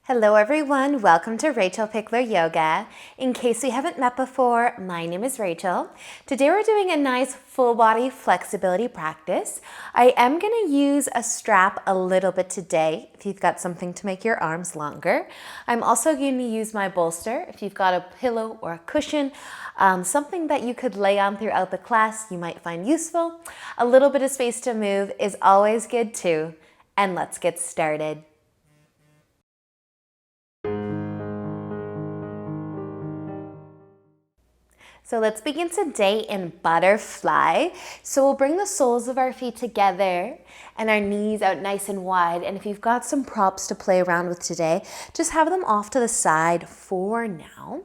Hello everyone, welcome to Rachel Pichler Yoga. In case we haven't met before, my name is Rachel. Today we're doing a nice full body flexibility practice. I am going to use a strap a little bit today if you've got something to make your arms longer. I'm also going to use my bolster if you've got a pillow or a cushion, something that you could lay on throughout the class you might find useful. A little bit of space to move is always good too. And let's get started. So let's begin today in butterfly. So we'll bring the soles of our feet together and our knees out nice and wide. And if you've got some props to play around with today, just have them off to the side for now.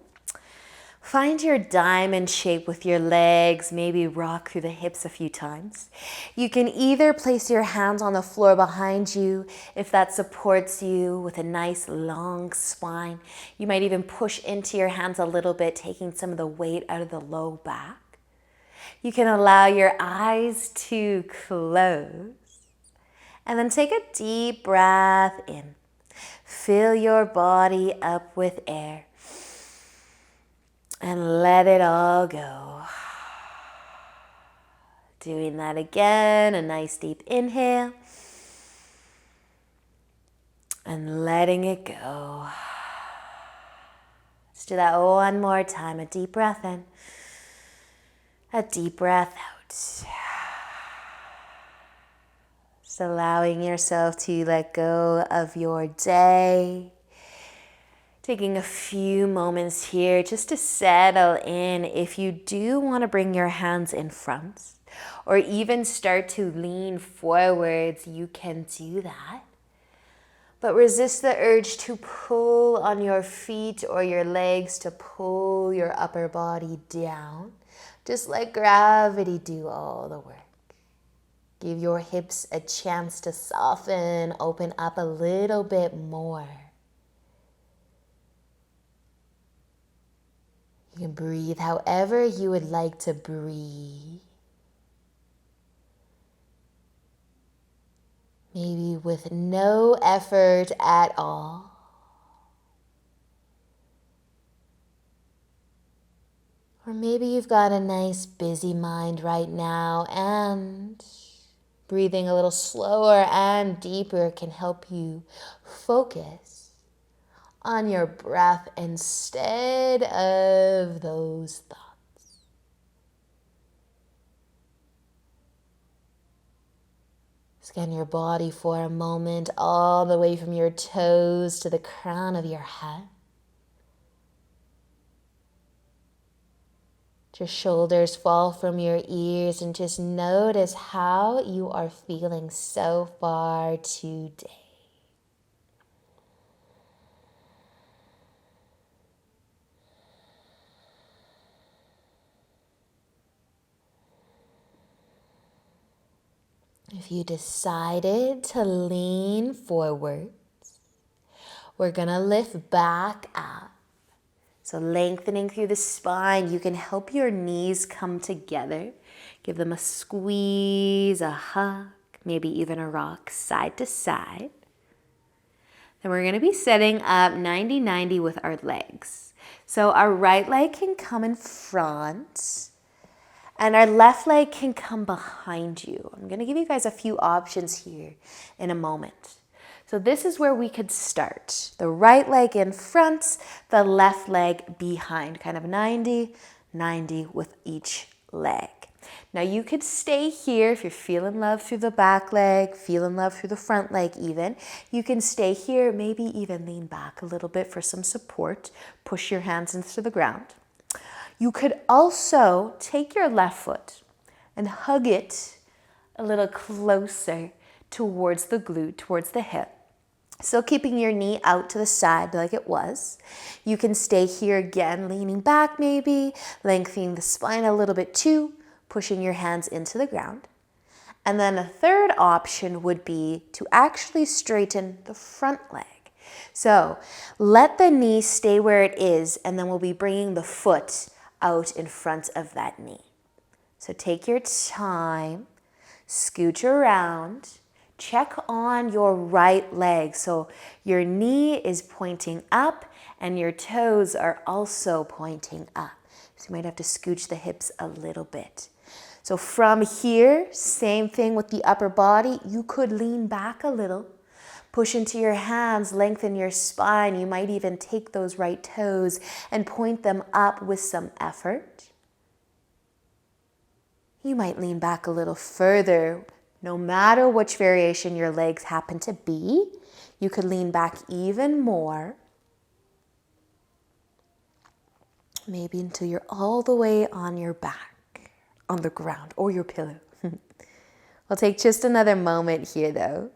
Find your diamond shape with your legs, maybe rock through the hips a few times. You can either place your hands on the floor behind you if that supports you with a nice long spine. You might even push into your hands a little bit, taking some of the weight out of the low back. You can allow your eyes to close and then take a deep breath in. Fill your body up with air. And let it all go. Doing that again, a nice deep inhale. And letting it go. Let's do that one more time. A deep breath in. A deep breath out. Just allowing yourself to let go of your day. Taking a few moments here just to settle in. If you do want to bring your hands in front or even start to lean forwards, you can do that. But resist the urge to pull on your feet or your legs, to pull your upper body down. Just let gravity do all the work. Give your hips a chance to soften, open up a little bit more. You can breathe however you would like to breathe. Maybe with no effort at all. Or maybe you've got a nice busy mind right now and breathing a little slower and deeper can help you focus on your breath instead of those thoughts. Scan your body for a moment, all the way from your toes to the crown of your head. Let your shoulders fall from your ears and just notice how you are feeling so far today. If you decided to lean forwards, we're going to lift back up. So lengthening through the spine, you can help your knees come together. Give them a squeeze, a hug, maybe even a rock side to side. Then we're going to be setting up 90-90 with our legs. So our right leg can come in front. And our left leg can come behind you. I'm going to give you guys a few options here in a moment. So this is where we could start. The right leg in front, the left leg behind. Kind of 90-90 with each leg. Now you could stay here if you're feeling love through the back leg, feeling love through the front leg even. You can stay here, maybe even lean back a little bit for some support. Push your hands into the ground. You could also take your left foot and hug it a little closer towards the glute, towards the hip. Still keeping your knee out to the side like it was. You can stay here again, leaning back maybe, lengthening the spine a little bit too, pushing your hands into the ground. And then a third option would be to actually straighten the front leg. So let the knee stay where it is, and then we'll be bringing the foot out in front of that knee. So take your time, scooch around, check on your right leg. So your knee is pointing up and your toes are also pointing up. So you might have to scooch the hips a little bit. So from here, same thing with the upper body. You could lean back a little, push into your hands, lengthen your spine. You might even take those right toes and point them up with some effort. You might lean back a little further. No matter which variation your legs happen to be, you could lean back even more. Maybe until you're all the way on your back, on the ground, or your pillow. We'll take just another moment here though.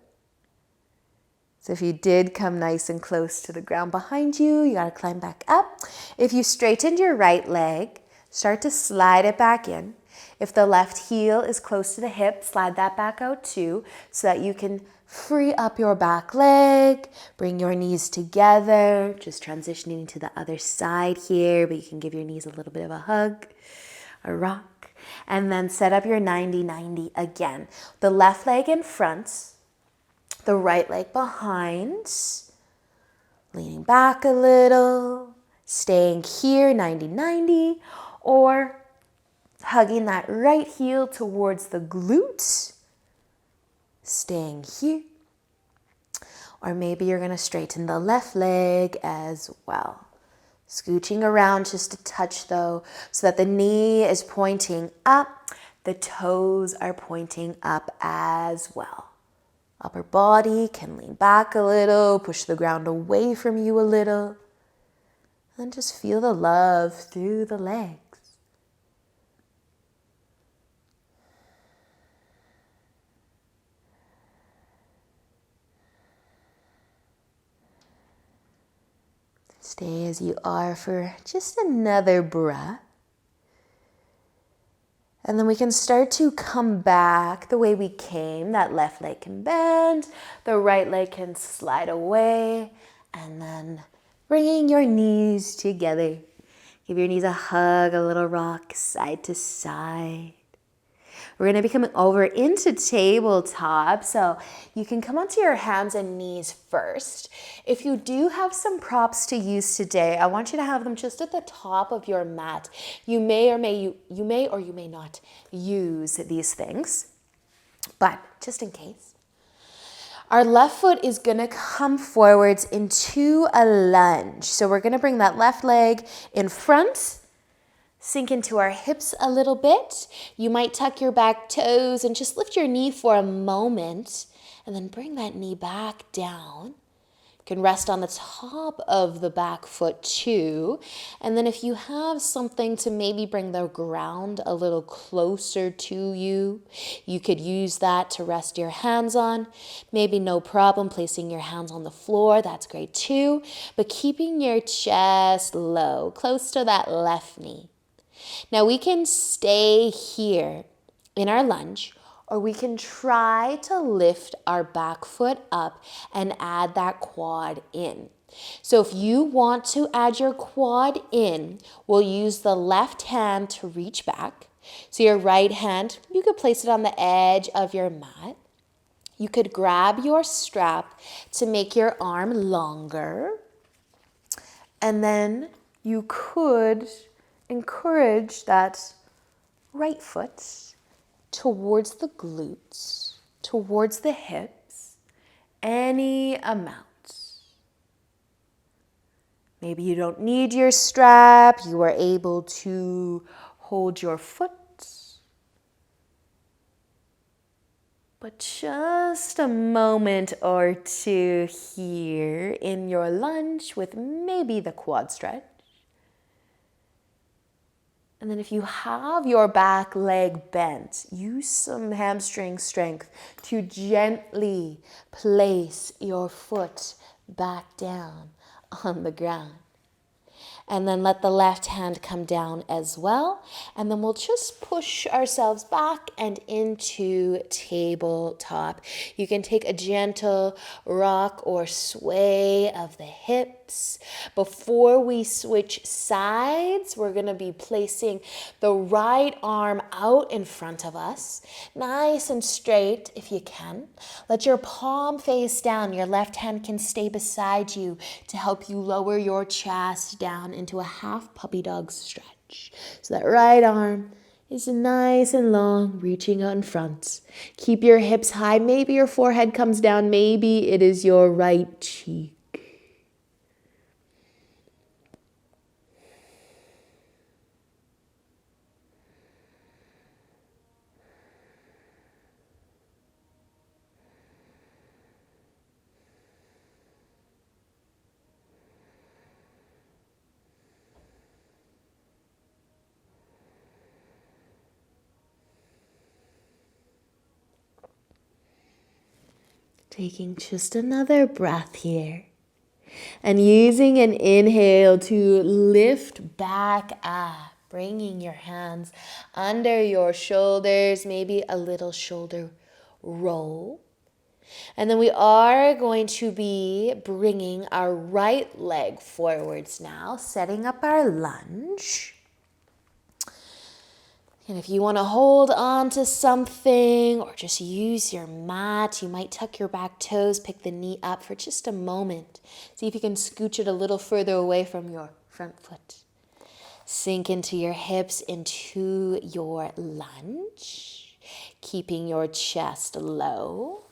So if you did come nice and close to the ground behind you, you gotta climb back up. If you straightened your right leg, start to slide it back in. If the left heel is close to the hip, slide that back out too, so that you can free up your back leg, bring your knees together, just transitioning to the other side here, but you can give your knees a little bit of a hug, a rock, and then set up your 90-90 again. The left leg in front, the right leg behind, leaning back a little, staying here, 90-90, or hugging that right heel towards the glutes, staying here. Or maybe you're gonna straighten the left leg as well. Scooching around just a touch though, so that the knee is pointing up, the toes are pointing up as well. Upper body can lean back a little, push the ground away from you a little, and just feel the love through the legs. Stay as you are for just another breath. And then we can start to come back the way we came. That left leg can bend, the right leg can slide away, and then bringing your knees together. Give your knees a hug, a little rock, side to side. We're going to be coming over into tabletop, so you can come onto your hands and knees first. If you do have some props to use today, I want you to have them just at the top of your mat. You may or you may not use these things, but just in case. Our left foot is going to come forwards into a lunge. So we're going to bring that left leg in front, sink into our hips a little bit. You might tuck your back toes and just lift your knee for a moment and then bring that knee back down. You can rest on the top of the back foot too. And then if you have something to maybe bring the ground a little closer to you, you could use that to rest your hands on. Maybe no problem placing your hands on the floor. That's great too. But keeping your chest low, close to that left knee. Now we can stay here in our lunge, or we can try to lift our back foot up and add that quad in. So if you want to add your quad in, we'll use the left hand to reach back. So your right hand, you could place it on the edge of your mat. You could grab your strap to make your arm longer. And then you could encourage that right foot towards the glutes, towards the hips, any amount. Maybe you don't need your strap, you are able to hold your foot. But just a moment or two here in your lunge with maybe the quad stretch. And then if you have your back leg bent, use some hamstring strength to gently place your foot back down on the ground. And then let the left hand come down as well. And then we'll just push ourselves back and into tabletop. You can take a gentle rock or sway of the hips. hips. Before we switch sides, we're going to be placing the right arm out in front of us, nice and straight if you can. Let your palm face down. Your left hand can stay beside you to help you lower your chest down into a half puppy dog stretch. So that right arm is nice and long, reaching out in front. Keep your hips high. Maybe your forehead comes down. Maybe it is your right cheek. Taking just another breath here. And using an inhale to lift back up. Bringing your hands under your shoulders. Maybe a little shoulder roll. And then we are going to be bringing our right leg forwards now. Setting up our lunge. And if you want to hold on to something or just use your mat, you might tuck your back toes, pick the knee up for just a moment. See if you can scooch it a little further away from your front foot. Sink into your hips, into your lunge, keeping your chest low.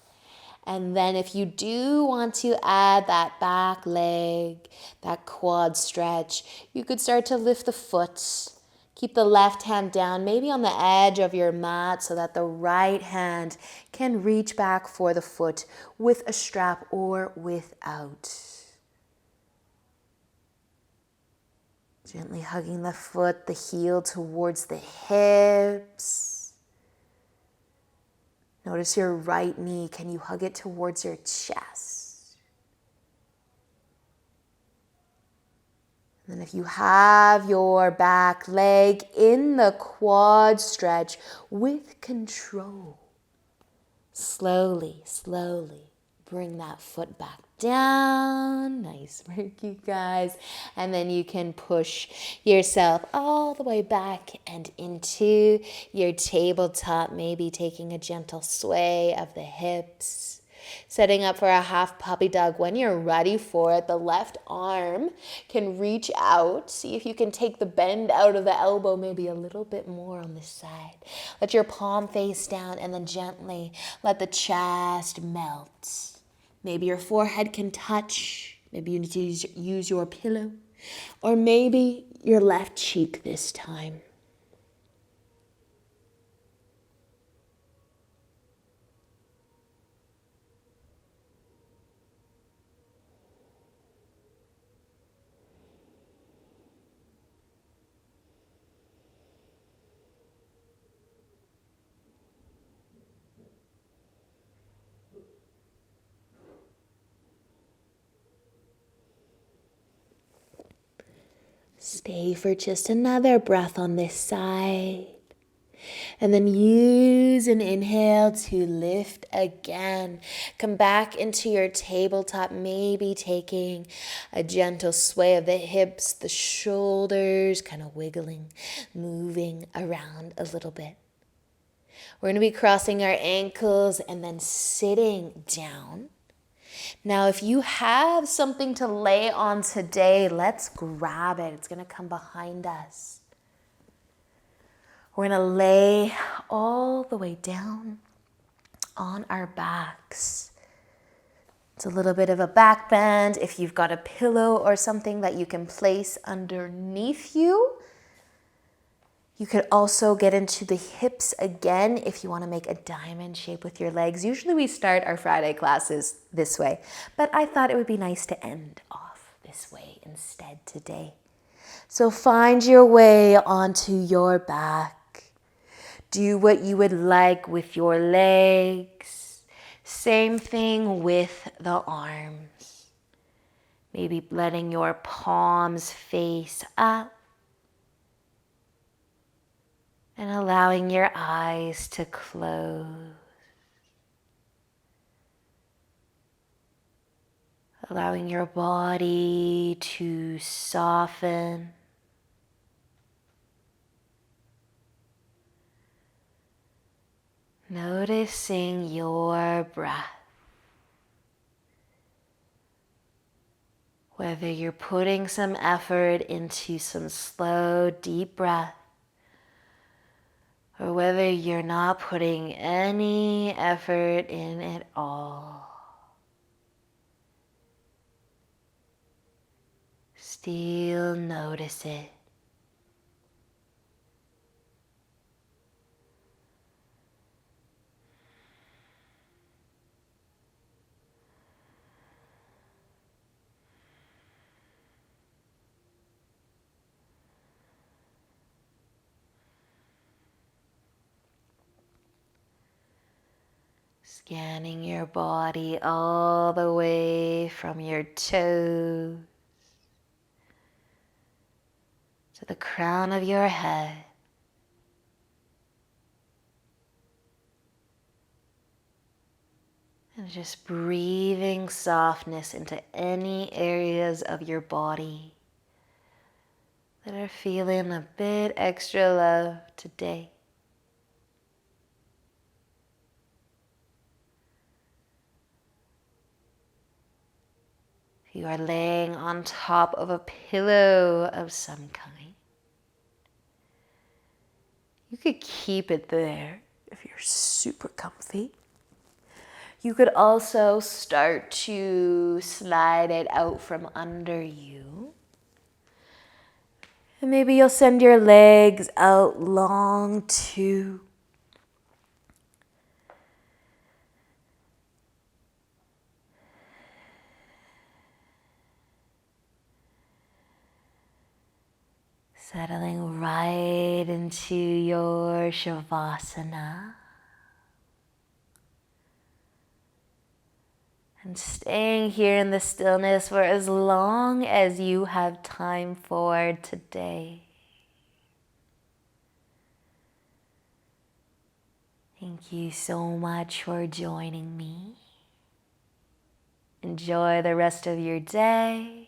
And then if you do want to add that back leg, that quad stretch, you could start to lift the foot. Keep the left hand down, maybe on the edge of your mat so that the right hand can reach back for the foot with a strap or without. Gently hugging the foot, the heel towards the hips. Notice your right knee. Can you hug it towards your chest? And then if you have your back leg in the quad stretch with control, slowly, slowly bring that foot back down. Nice work, you guys. And then you can push yourself all the way back and into your tabletop, maybe taking a gentle sway of the hips. Setting up for a half puppy dog. When you're ready for it, the left arm can reach out. See if you can take the bend out of the elbow maybe a little bit more on this side. Let your palm face down and then gently let the chest melt. Maybe your forehead can touch. Maybe you need to use your pillow. Or maybe your left cheek this time. Stay for just another breath on this side. And then use an inhale to lift again. Come back into your tabletop, maybe taking a gentle sway of the hips, the shoulders, kind of wiggling, moving around a little bit. We're going to be crossing our ankles and then sitting down. Now, if you have something to lay on today, let's grab it. It's going to come behind us. We're going to lay all the way down on our backs. It's a little bit of a back bend. If you've got a pillow or something that you can place underneath you, you could also get into the hips again if you want to make a diamond shape with your legs. Usually we start our Friday classes this way, but I thought it would be nice to end off this way instead today. So find your way onto your back. Do what you would like with your legs. Same thing with the arms. Maybe letting your palms face up. And allowing your eyes to close. allowing your body to soften. Noticing your breath. Whether you're putting some effort into some slow, deep breath, or whether you're not putting any effort in at all. Still notice it. Scanning your body all the way from your toes to the crown of your head. And just breathing softness into any areas of your body that are feeling a bit extra love today. If you are laying on top of a pillow of some kind, you could keep it there if you're super comfy. You could also start to slide it out from under you. And maybe you'll send your legs out long too. Settling right into your Shavasana. And staying here in the stillness for as long as you have time for today. Thank you so much for joining me. Enjoy the rest of your day.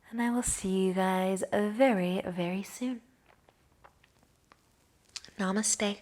And I will see you guys very, very soon. Namaste.